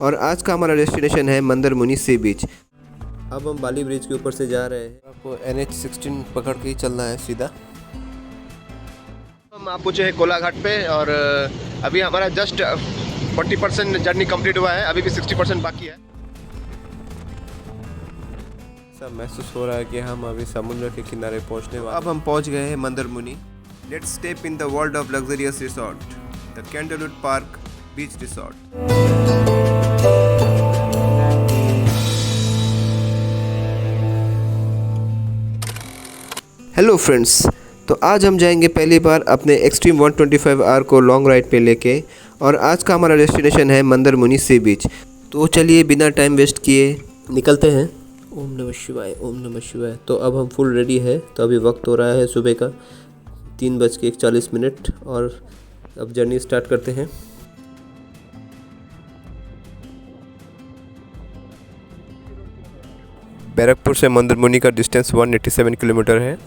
और आज का हमारा डेस्टिनेशन है मंदरमुनी सी बीच। अब हम बाली ब्रिज के ऊपर से जा रहे हैं। आपको NH16 पकड़ के ही चलना है सीधा। हम आप पहुँचे हैं कोलाघाट पे और अभी हमारा जस्ट 40% जर्नी कंप्लीट हुआ है, अभी भी 60% बाकी है। सब महसूस हो रहा है कि हम अभी समुद्र के किनारे पहुंचने वाले। अब हम पहुंच गए हैं Mandarmani. Let's step in the world of luxurious resort, the Candlewood Park Beach Resort. Hello friends, तो आज हम जाएंगे पहली बार अपने एक्सट्रीम 125R को लॉन्ग राइड पे लेके। और आज का हमारा डेस्टिनेशन है मंदरमुनी सी बीच। तो चलिए बिना टाइम वेस्ट किए निकलते हैं। ओम नमः शिवाय, ओम नमः शिवाय। तो अब हम फुल रेडी है। तो अभी वक्त हो रहा है सुबह का 3:41 और अब जर्नी स्टार्ट करते हैं। बैरकपुर से मंदरमुनी का डिस्टेंस 187 किलोमीटर है।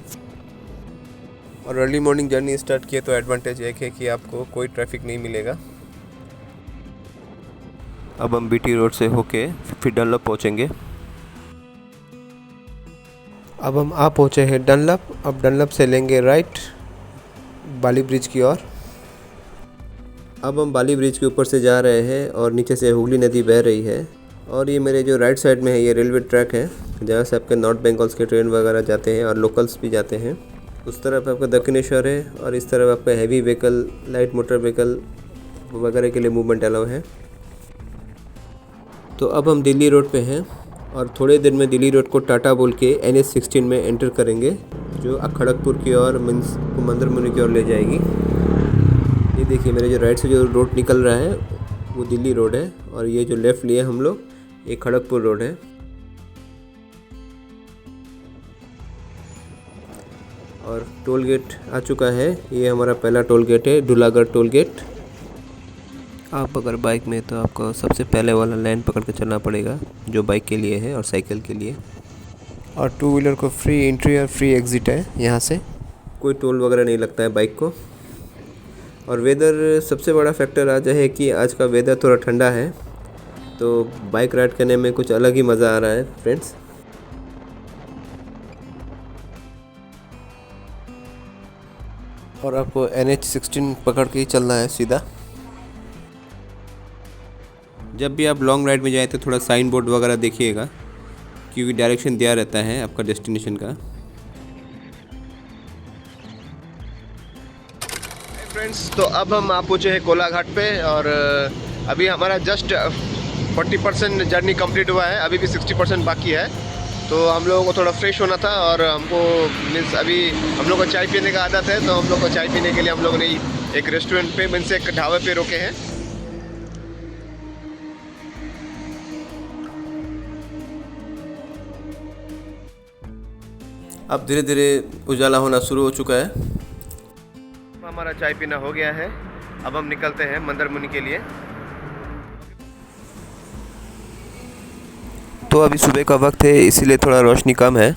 और अर्ली मॉर्निंग जर्नी स्टार्ट किए तो एडवांटेज एक है कि आपको कोई ट्रैफिक नहीं मिलेगा। अब हम BT रोड से होके फिर डनलप पहुंचेंगे। अब हम आ पहुंचे हैं डनलप। अब डनलप से लेंगे राइट बाली ब्रिज की ओर। अब हम बाली ब्रिज के ऊपर से जा रहे हैं और नीचे से हुगली नदी बह रही है। और ये मेरे जो राइट साइड में है ये रेलवे ट्रैक है, जहाँ से आपके नॉर्थ बंगाल्स के ट्रेन वगैरह जाते हैं और लोकल्स भी जाते हैं। उस तरफ आपका दक्षिणेश्वर है और इस तरफ आपका heavy vehicle, light motor vehicle वगैरह के लिए मूवमेंट अलाउ है। तो अब हम दिल्ली रोड पे हैं और थोड़े देर में दिल्ली रोड को टाटा बोल के NH16 में एंटर करेंगे, जो खड़गपुर की ओर मीन्स मंदरमुनी की ओर ले जाएगी। ये देखिए मेरे जो राइट से जो रोड निकल रहा है वो दिल्ली रोड है और ये जो लेफ़्ट लिए हम लोग ये खड़गपुर रोड है। और टोल गेट आ चुका है। ये हमारा पहला टोल गेट है, डुलागढ़ टोल गेट। आप अगर बाइक में तो आपको सबसे पहले वाला लाइन पकड़ के चलना पड़ेगा, जो बाइक के लिए है और साइकिल के लिए। और 2 व्हीलर को फ्री एंट्री और फ्री एग्ज़िट है यहाँ से, कोई टोल वगैरह नहीं लगता है बाइक को। और वेदर सबसे बड़ा फैक्टर आज है कि आज का वेदर थोड़ा ठंडा है, तो बाइक राइड करने में कुछ अलग ही मज़ा आ रहा है फ्रेंड्स। और आपको NH16 पकड़ के ही चलना है सीधा। जब भी आप लॉन्ग राइड में जाए तो थोड़ा साइन बोर्ड वगैरह देखिएगा, क्योंकि डायरेक्शन दिया रहता है आपका डेस्टिनेशन का। फ्रेंड्स, तो अब हम आप पहुँचे हैं कोलाघाट पे और अभी हमारा जस्ट 40% जर्नी कंप्लीट हुआ है, अभी भी 60% बाकी है। तो हम लोगों को थोड़ा फ्रेश होना था और हमको मीन्स अभी हम लोग को चाय पीने का आदत है, तो हम लोग को चाय पीने के लिए हम लोगों ने एक रेस्टोरेंट पे मीन्स एक ढाबे पे रोके हैं। अब धीरे धीरे उजाला होना शुरू हो चुका है। हमारा चाय पीना हो गया है, अब हम निकलते हैं मंदरमुनी के लिए। तो अभी सुबह का वक्त है, इसीलिए थोड़ा रोशनी कम है।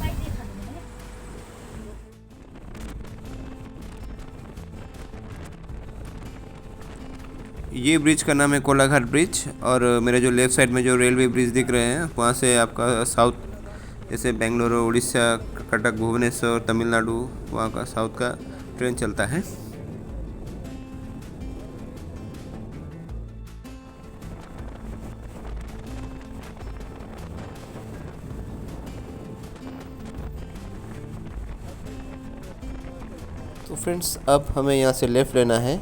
ये ब्रिज का नाम है कोलाघाट ब्रिज। और मेरे जो लेफ़्ट साइड में जो रेलवे ब्रिज दिख रहे हैं वहाँ से आपका साउथ, जैसे बेंगलुरु, उड़ीसा, कटक, भुवनेश्वर, तमिलनाडु, वहाँ का साउथ का ट्रेन चलता है। तो फ्रेंड्स, अब हमें यहाँ से लेफ़्ट लेना है।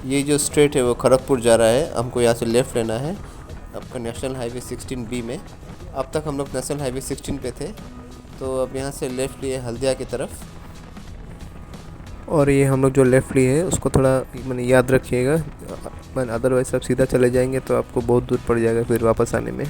ये जो स्ट्रेट है वो खड़गपुर जा रहा है, हमको यहाँ से लेफ़्ट लेना है आपका नेशनल हाईवे 16B में। अब तक हम लोग नेशनल हाईवे 16 पे थे, तो अब यहाँ से लेफ़्ट लिए हल्दिया की तरफ। और ये हम लोग जो लेफ़्ट लिए है उसको थोड़ा मैंने याद रखिएगा, अदरवाइज़ आप सीधा चले जाएंगे तो आपको बहुत दूर पड़ जाएगा फिर वापस आने में।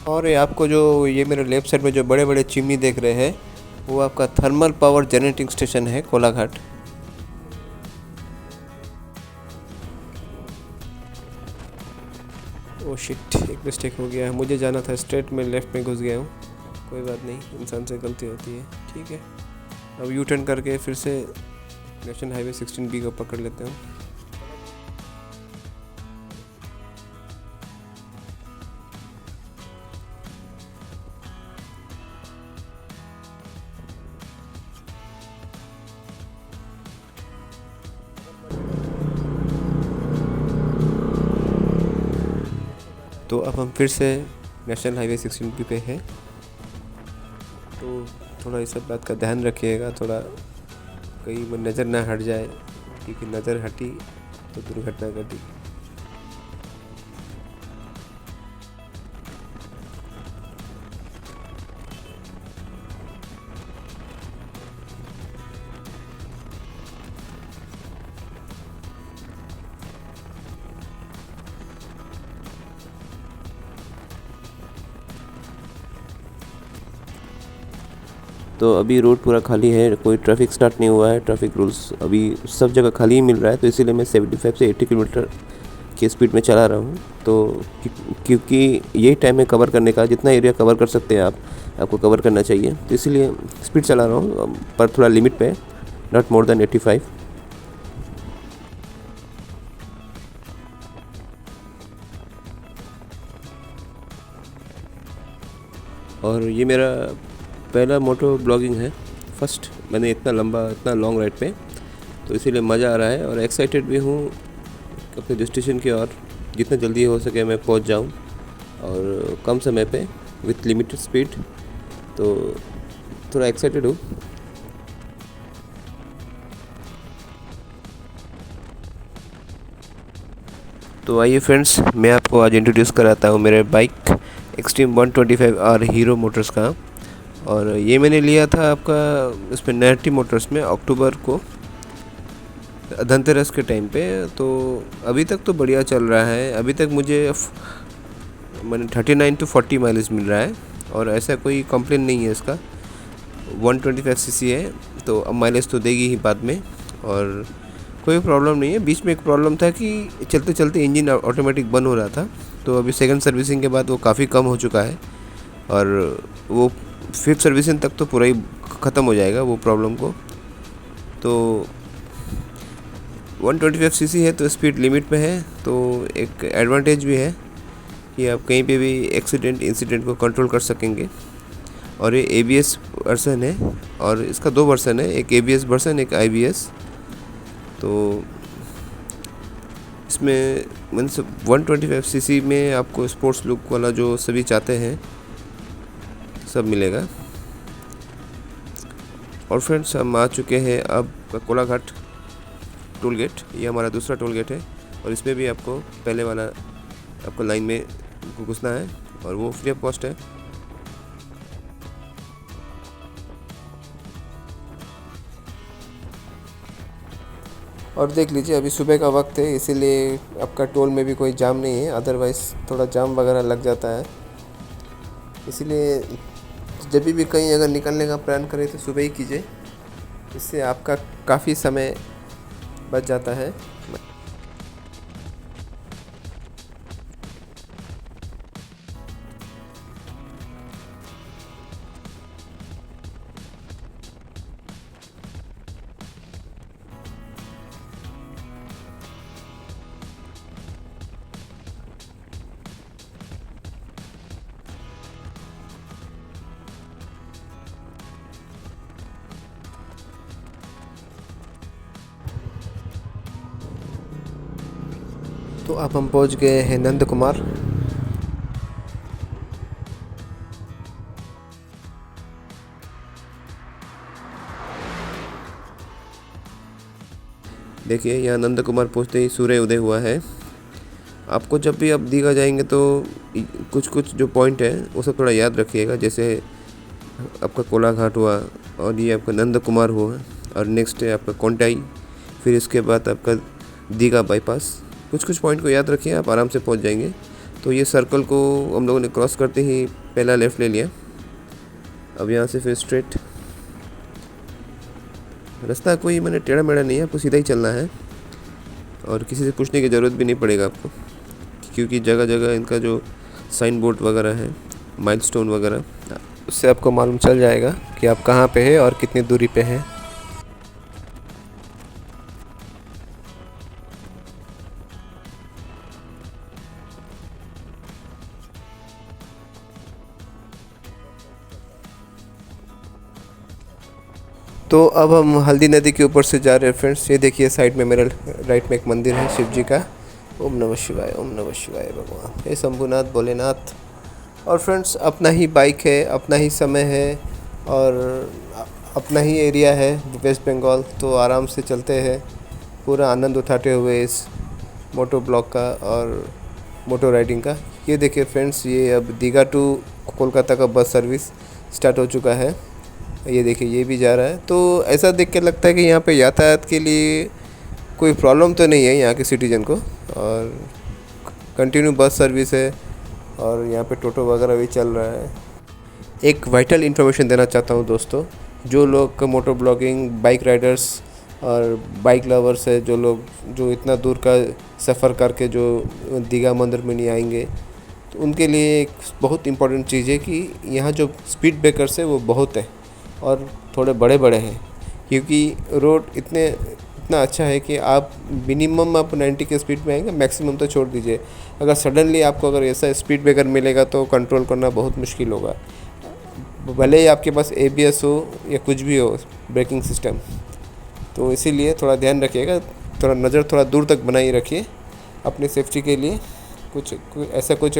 और ये आपको जो ये मेरे लेफ़्ट साइड में जो बड़े बड़े चिमनी देख रहे हैं वो आपका थर्मल पावर जनरेटिंग स्टेशन है कोलाघाट। ओ शिट, एक मिस्टेक हो गया। मुझे जाना था स्ट्रेट में, लेफ़्ट में घुस गया हूँ। कोई बात नहीं, इंसान से गलती होती है, ठीक है। अब यू टर्न करके फिर से नेशनल हाईवे 16B को पकड़ लेते हूँ। तो अब हम फिर से नेशनल हाईवे 16B पे हैं। तो थोड़ा इस सब बात का ध्यान रखिएगा, थोड़ा कहीं नज़र ना हट जाए, क्योंकि नज़र हटी तो दुर्घटना घटी। तो अभी रोड पूरा खाली है, कोई ट्रैफिक स्टार्ट नहीं हुआ है। ट्रैफिक रूल्स अभी सब जगह खाली ही मिल रहा है, तो इसीलिए मैं 75 से 80 किलोमीटर की स्पीड में चला रहा हूँ। तो क्योंकि यही टाइम है कवर करने का, जितना एरिया कवर कर सकते हैं आपको कवर करना चाहिए, तो इसीलिए स्पीड चला रहा हूँ, पर थोड़ा लिमिट पे, नॉट मोर देन 85। और ये मेरा पहला मोटो ब्लॉगिंग है, फर्स्ट मैंने इतना लॉन्ग राइड पे, तो इसीलिए मज़ा आ रहा है और एक्साइटेड भी हूँ अपने डेस्टिनेशन की ओर। जितना जल्दी हो सके मैं पहुँच जाऊँ और कम समय पे विथ लिमिटेड स्पीड, तो थोड़ा एक्साइटेड हूँ। तो आइए फ्रेंड्स, मैं आपको आज इंट्रोड्यूस कराता हूँ मेरे bike extreme 125R hero Motors का। और ये मैंने लिया था आपका इसमें नैरेटिव मोटर्स में अक्टूबर को, धनतेरस के टाइम पे। तो अभी तक तो बढ़िया चल रहा है, अभी तक मुझे मैंने 39 to 40 माइलेज मिल रहा है और ऐसा कोई कंप्लेन नहीं है इसका। 125cc है तो अब माइलेज तो देगी ही बाद में, और कोई प्रॉब्लम नहीं है। बीच में एक प्रॉब्लम था कि चलते चलते इंजन ऑटोमेटिक बंद हो रहा था, तो अभी सेकंड सर्विसिंग के बाद वो काफ़ी कम हो चुका है और वो फिफ्थ सर्विसिंग तक तो पूरा ही ख़त्म हो जाएगा वो प्रॉब्लम को। तो 125cc है तो स्पीड लिमिट में है, तो एक एडवांटेज भी है कि आप कहीं पे भी इंसिडेंट को कंट्रोल कर सकेंगे। और ये ABS वर्सन है और इसका 2 वर्सन है, एक ABS वर्सन, एक IBS। तो इसमें मीन्स 125cc में आपको स्पोर्ट्स लुक वाला जो सभी चाहते हैं सब मिलेगा। और फ्रेंड्स, हम आ चुके हैं अब कोलाघाट टोल गेट। ये हमारा दूसरा टोल गेट है और इसमें भी आपको पहले वाला आपको लाइन में घुसना है और वो फ्री ऑफ कॉस्ट है। और देख लीजिए, अभी सुबह का वक्त है, इसीलिए आपका टोल में भी कोई जाम नहीं है, अदरवाइज़ थोड़ा जाम वगैरह लग जाता है। इसीलिए जब भी कहीं अगर निकलने का प्लान करें तो सुबह ही कीजिए, इससे आपका काफ़ी समय बच जाता है। तो अब हम पहुंच गए हैं नंद कुमार। देखिए, यहाँ नंद कुमार पहुँचते ही सूर्य उदय हुआ है। आपको जब भी आप दीघा जाएंगे तो कुछ जो पॉइंट है वो सब थोड़ा याद रखिएगा, जैसे आपका कोलाघाट हुआ और ये आपका नंद कुमार हुआ और नेक्स्ट है आपका कोंटाई, फिर इसके बाद आपका दीघा बाईपास। कुछ पॉइंट को याद रखिए, आप आराम से पहुंच जाएंगे। तो ये सर्कल को हम लोगों ने क्रॉस करते ही पहला लेफ़्ट ले लिया। अब यहाँ से फिर स्ट्रेट, रास्ता कोई मैंने टेढ़ा मेढ़ा नहीं है, आपको सीधा ही चलना है और किसी से पूछने की ज़रूरत भी नहीं पड़ेगा आपको, क्योंकि जगह जगह इनका जो साइन बोर्ड वगैरह है, माइलस्टोन वगैरह, उससे आपको मालूम चल जाएगा कि आप कहाँ पे हैं और कितनी दूरी पे हैं। तो अब हम हल्दी नदी के ऊपर से जा रहे हैं फ्रेंड्स। ये देखिए साइड में मेरे राइट में एक मंदिर है शिव जी का। ओम नमः शिवाय, ओम नमः शिवाय भगवान, हे शंभुनाथ भोलेनाथ। और फ्रेंड्स अपना ही बाइक है, अपना ही समय है और अपना ही एरिया है वेस्ट बंगाल, तो आराम से चलते हैं पूरा आनंद उठाते हुए इस मोटो ब्लॉक का और मोटो राइडिंग का। ये देखिए फ्रेंड्स, ये अब दीघा टू कोलकाता का बस सर्विस स्टार्ट हो चुका है। ये देखिए ये भी जा रहा है। तो ऐसा देख के लगता है कि यहाँ पे यातायात के लिए कोई प्रॉब्लम तो नहीं है यहाँ के सिटीजन को, और कंटिन्यू बस सर्विस है और यहाँ पे टोटो वगैरह भी चल रहा है। एक वाइटल इन्फॉर्मेशन देना चाहता हूँ दोस्तों, जो लोग मोटो ब्लॉगिंग, बाइक राइडर्स और बाइक लवर्स है, जो लोग जो इतना दूर का सफ़र करके जो दीघा मंदिरमणि आएंगे, तो उनके लिए एक बहुत इम्पोर्टेंट चीज़ है कि यहाँ जो स्पीड ब्रेकर्स है वो बहुत है और थोड़े बड़े बड़े हैं, क्योंकि रोड इतना अच्छा है कि आप मिनिमम आप 90 के स्पीड में आएंगे, मैक्सिमम तो छोड़ दीजिए। अगर सडनली आपको अगर ऐसा स्पीड ब्रेकर मिलेगा तो कंट्रोल करना बहुत मुश्किल होगा, भले ही आपके पास ABS हो या कुछ भी हो ब्रेकिंग सिस्टम। तो इसीलिए थोड़ा ध्यान रखिएगा, थोड़ा नज़र थोड़ा दूर तक बनाई रखिए अपनी सेफ्टी के लिए। ऐसा कुछ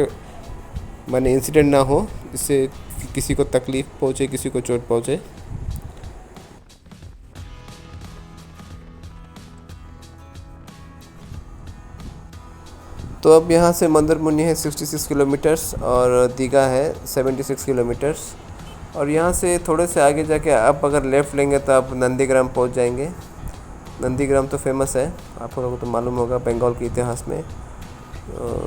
माने इंसिडेंट ना हो जिससे किसी को तकलीफ़ पहुँचे, किसी को चोट पहुँचे। तो अब यहाँ से मंदिरमणि है 66 किलोमीटर्स और दीघा है 76 किलोमीटर्स। और यहाँ से थोड़े से आगे जाके आप अगर लेफ़्ट लेंगे तो आप नंदीग्राम पहुँच जाएंगे। नंदीग्राम तो फेमस है, आप लोगों को तो मालूम होगा बंगाल के इतिहास में।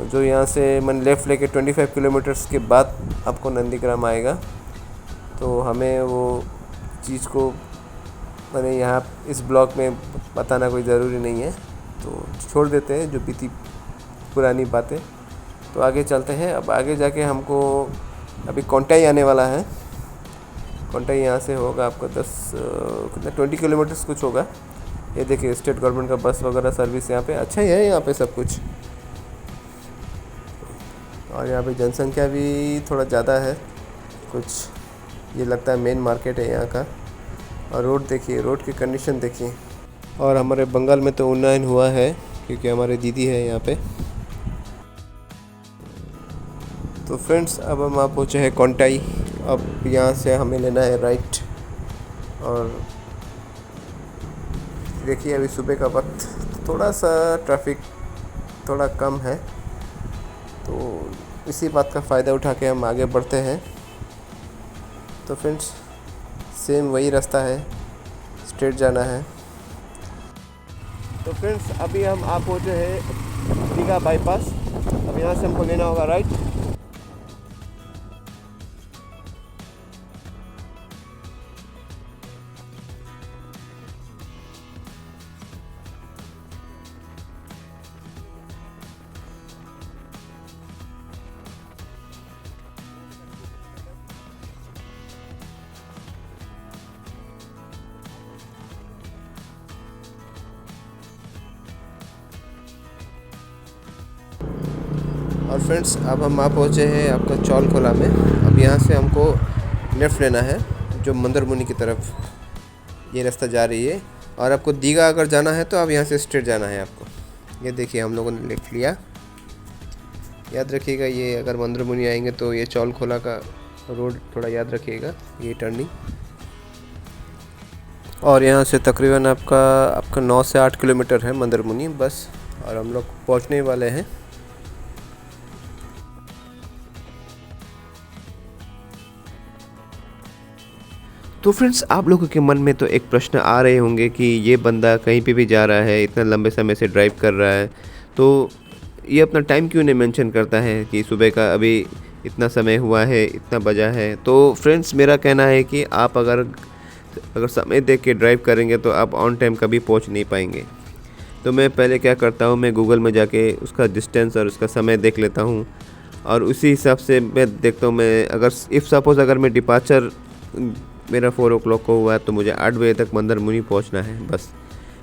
जो यहाँ से मन लेफ़्ट लेके 25 किलोमीटर्स के बाद आपको नंदीग्राम आएगा। तो हमें वो चीज़ को मैंने यहाँ इस ब्लॉग में बताना कोई ज़रूरी नहीं है, तो छोड़ देते हैं जो बीती पुरानी बातें। तो आगे चलते हैं। अब आगे जाके हमको अभी कोंटाई आने वाला है। कोंटाई यहाँ से होगा आपको 20 किलोमीटर्स कुछ होगा। ये देखिए स्टेट गवर्नमेंट का बस वगैरह सर्विस यहाँ पे अच्छा ही है, यहाँ पे सब कुछ। और यहाँ पे जनसंख्या भी थोड़ा ज़्यादा है कुछ, ये लगता है मेन मार्केट है यहाँ का। और रोड देखिए, रोड की कंडीशन देखिए। और हमारे बंगाल में तो उन्नयन हुआ है क्योंकि हमारे दीदी है यहाँ पे। तो फ्रेंड्स अब हम आप पहुँचे हैं कोंटाई। अब यहाँ से हमें लेना है राइट। और देखिए अभी सुबह का वक्त, थोड़ा सा ट्रैफिक थोड़ा कम है, तो इसी बात का फ़ायदा उठा के हम आगे बढ़ते हैं। तो फ्रेंड्स सेम वही रास्ता है, स्ट्रेट जाना है। तो फ्रेंड्स अभी हम आप पहुँचे हैं दीघा बाईपास। अब यहाँ से हमको लेना होगा राइट। और फ्रेंड्स अब हम आप पहुँचे हैं आपका चौल खोला में। अब यहाँ से हमको लेफ़्ट लेना है जो मंदिरमणि की तरफ ये रास्ता जा रही है। और आपको दीघा अगर जाना है तो अब यहाँ से स्ट्रेट जाना है आपको। ये देखिए हम लोगों ने लेफ़्ट लिया। याद रखिएगा ये अगर मंदिरमणि आएंगे तो ये चौल खोला का रोड थोड़ा याद रखिएगा, ये टर्निंग। और यहाँ से तकरीबन आपका 9 से 8 किलोमीटर है मंदिरमणि बस, और हम लोग पहुँचने वाले हैं। तो फ्रेंड्स आप लोगों के मन में तो एक प्रश्न आ रहे होंगे कि ये बंदा कहीं पे भी जा रहा है, इतना लंबे समय से ड्राइव कर रहा है, तो ये अपना टाइम क्यों नहीं मेंशन करता है कि सुबह का अभी इतना समय हुआ है, इतना बजा है। तो फ्रेंड्स मेरा कहना है कि आप अगर समय देख के ड्राइव करेंगे तो आप ऑन टाइम कभी पहुंच नहीं पाएंगे, तो मैं पहले क्या करता हूँ, मैं गूगल में जाके उसका डिस्टेंस और उसका समय देख लेता हूँ और उसी हिसाब से मैं देखता हूँ। मैं अगर इफ़ सपोज़ अगर मैं डिपार्चर मेरा 4 o'clock को हुआ है तो मुझे 8 बजे तक मंदारमुनी पहुँचना है। बस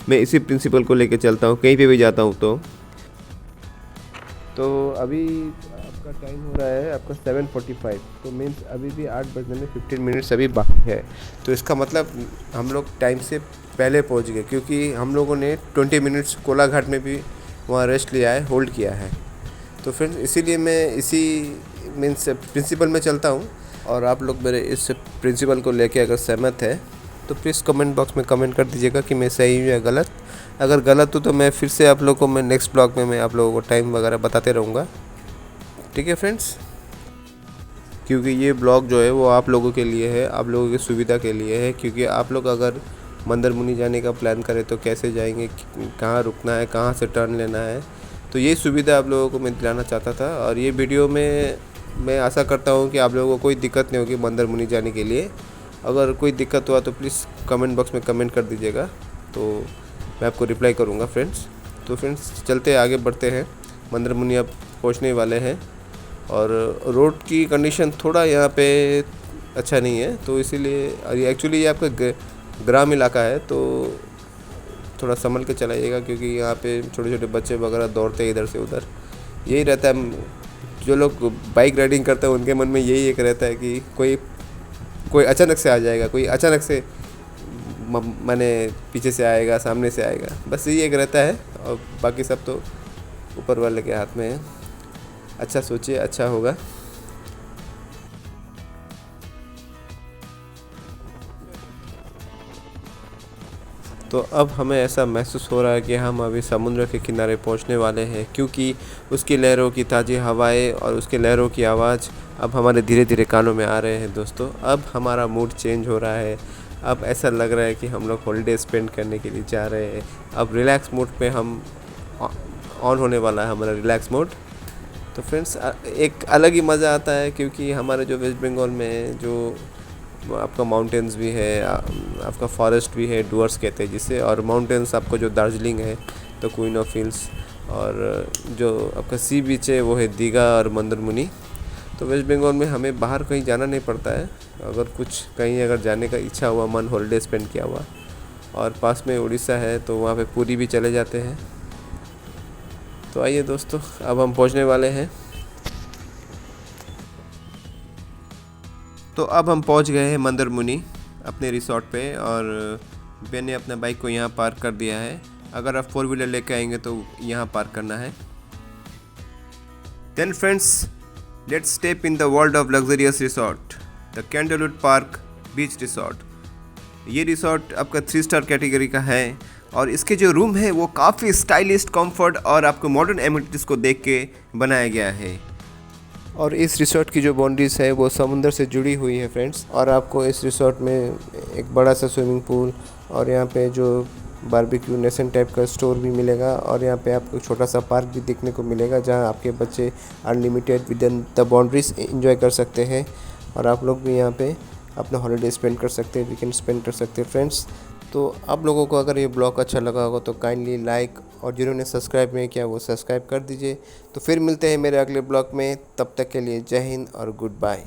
मैं इसी प्रिंसिपल को लेके चलता हूँ कहीं पे भी जाता हूँ। तो अभी आपका टाइम हो रहा है आपका 7:45, तो मीन्स अभी भी 8 बजने में 15 मिनट्स अभी बाकी है। तो इसका मतलब हम लोग टाइम से पहले पहुंच गए, क्योंकि हम लोगों ने 20 मिनट्स कोलाघाट में भी वहाँ रेस्ट लिया है, होल्ड किया है। तो फ्रेंड्स इसीलिए मैं इसी मीन्स प्रिंसिपल में चलता हूँ। और आप लोग मेरे इस प्रिंसिपल को लेके अगर सहमत है तो प्लीज़ कमेंट बॉक्स में कमेंट कर दीजिएगा कि मैं सही हूँ या गलत। अगर गलत हो तो मैं फिर से आप लोगों को मैं नेक्स्ट ब्लॉग में मैं आप लोगों को टाइम वगैरह बताते रहूँगा। ठीक है फ्रेंड्स, क्योंकि ये ब्लॉग जो है वो आप लोगों के लिए है, आप लोगों की सुविधा के लिए है। क्योंकि आप लोग अगर मंदारमुनी जाने का प्लान करें तो कैसे जाएंगे, कहाँ रुकना है, कहाँ से टर्न लेना है, तो ये सुविधा आप लोगों को मैं दिलाना चाहता था। और ये वीडियो में मैं आशा करता हूँ कि आप लोगों को कोई दिक्कत नहीं होगी मंदारमुनी जाने के लिए। अगर कोई दिक्कत हुआ तो प्लीज़ कमेंट बॉक्स में कमेंट कर दीजिएगा, तो मैं आपको रिप्लाई करूँगा फ्रेंड्स। तो फ्रेंड्स चलते आगे बढ़ते हैं, मंदारमुनी अब पहुँचने वाले हैं। और रोड की कंडीशन थोड़ा यहाँ पे अच्छा नहीं है, तो इसीलिए एक्चुअली ये आपका ग्राम इलाका है, तो थोड़ा संभल के चलाइएगा, क्योंकि यहाँ पे छोटे छोटे बच्चे वगैरह दौड़ते हैं इधर से उधर। यही रहता है, जो लोग बाइक राइडिंग करते हैं उनके मन में यही एक रहता है कि कोई अचानक से आ जाएगा, कोई अचानक से माने पीछे से आएगा, सामने से आएगा, बस यही एक रहता है। और बाकी सब तो ऊपर वाले के हाथ में है। अच्छा सोचिए, अच्छा होगा। तो अब हमें ऐसा महसूस हो रहा है कि हम अभी समुद्र के किनारे पहुंचने वाले हैं, क्योंकि उसकी लहरों की ताज़ी हवाएं और उसके लहरों की आवाज़ अब हमारे धीरे धीरे कानों में आ रहे हैं। दोस्तों अब हमारा मूड चेंज हो रहा है। अब ऐसा लग रहा है कि हम लोग हॉलीडे स्पेंड करने के लिए जा रहे हैं। अब रिलैक्स मोड पे हम ऑन होने वाला है हमारा रिलैक्स मोड। तो फ्रेंड्स एक अलग ही मज़ा आता है, क्योंकि हमारे जो वेस्ट बंगाल में जो आपका माउंटेन्स भी है, आपका फॉरेस्ट भी है, डुअर्स कहते हैं जिसे, और माउंटेन्स आपको जो दार्जिलिंग है तो क्वीन ऑफ हिल्स, और जो आपका सी बीच है वो है दीघा और मंदारमुनी। तो वेस्ट बंगाल में हमें बाहर कहीं जाना नहीं पड़ता है। अगर कुछ कहीं अगर जाने का इच्छा हुआ, मन हॉलीडे स्पेंड किया हुआ, और पास में उड़ीसा है तो वहाँ पे पुरी भी चले जाते हैं। तो आइए दोस्तों, अब हम पहुँचने वाले हैं। तो अब हम पहुंच गए हैं मंदारमुनी अपने रिसोर्ट पे, और मैंने अपना बाइक को यहाँ पार्क कर दिया है। अगर आप 4 व्हीलर लेके आएंगे तो यहाँ पार्क करना है। Then friends, let's step in the world of luxurious resort, the Candlewood Park Beach Resort. ये रिसोर्ट आपका 3 स्टार कैटेगरी का है, और इसके जो रूम है वो काफ़ी स्टाइलिश, कम्फर्ट और आपको मॉडर्न एमिनिटीज़ को देख के बनाया गया है। और इस रिसोर्ट की जो बाउंड्रीज है वो समुंदर से जुड़ी हुई है फ्रेंड्स। और आपको इस रिसोर्ट में एक बड़ा सा स्विमिंग पूल, और यहाँ पे जो बारबेक्यू नेशन टाइप का स्टोर भी मिलेगा, और यहाँ पे आपको छोटा सा पार्क भी देखने को मिलेगा, जहाँ आपके बच्चे unlimited with in the boundaries enjoy कर सकते हैं। और आप लोग भी यहाँ पे अपना हॉलीडे स्पेंड कर सकते हैं, वीकेंड स्पेंड कर सकते हैं फ्रेंड्स। तो आप लोगों को अगर ये ब्लॉग अच्छा लगा होगा तो काइंडली लाइक, और जिन्होंने सब्सक्राइब नहीं किया वो सब्सक्राइब कर दीजिए। तो फिर मिलते हैं मेरे अगले ब्लॉग में, तब तक के लिए जय हिंद और गुड बाय।